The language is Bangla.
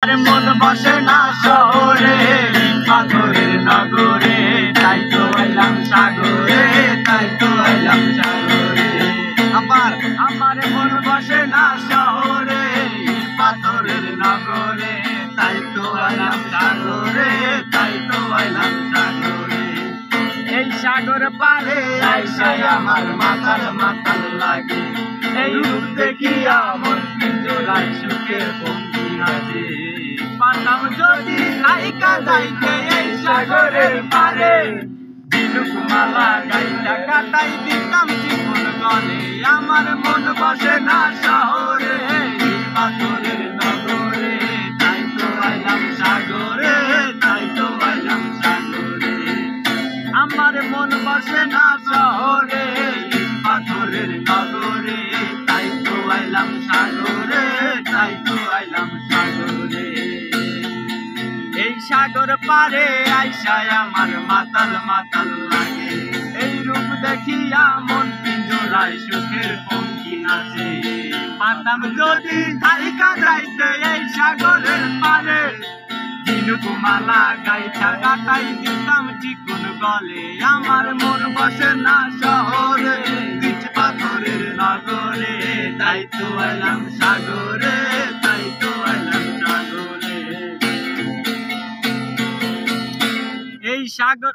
মন বসে না শহরে পাথরের নগরে, তাই তো আইলাম সাগরে, তাই তো আইলাম সাগরে। আমার মন বসে না শহরে পাথরের নগরে, তাই তো আইলাম সাগরে, তাই তো আইলাম সাগরে। এই সাগর পারে আইসাই আমার মাতাল মাতাল লাগে, এই রূপ দেখিয়া মন পিঞ্জরায় সুখের পঙ্ক্তি আছে। পাতাম যদি নায়িকা যাইতে এই সাগরের পারে, ঝিনুকমালা গাইটা কাটাই দিতাম জীবন গলে। আমার মন বসে না শহরে পাথরের নগরে, তাই তো আইলাম সাগরে, তাই তো আইলাম সাগরে। আমার মন বসে না শহরে পাথরের নগরে, তাই তো আইলাম সাগরে, তাই তো আইলাম সাগরে। এই সাগর পারে আইসায় আমার মাতাল মাতাল লাগে, এই রূপ দেখিয়া মন পিঞ্জরায় সুখের পঙ্ক্তি নাচে। পাতাম যদি নায়িকা যাইতে এই সাগরের পারে, ঝিনুকমালা গাইটা কাটাই দিতাম চিকুন গলে। আমার মন বসে না শহরে পাথরের নগরে, তাই তো আইলাম সাগরে, তাই তো আইলাম সাগরে। এই সাগর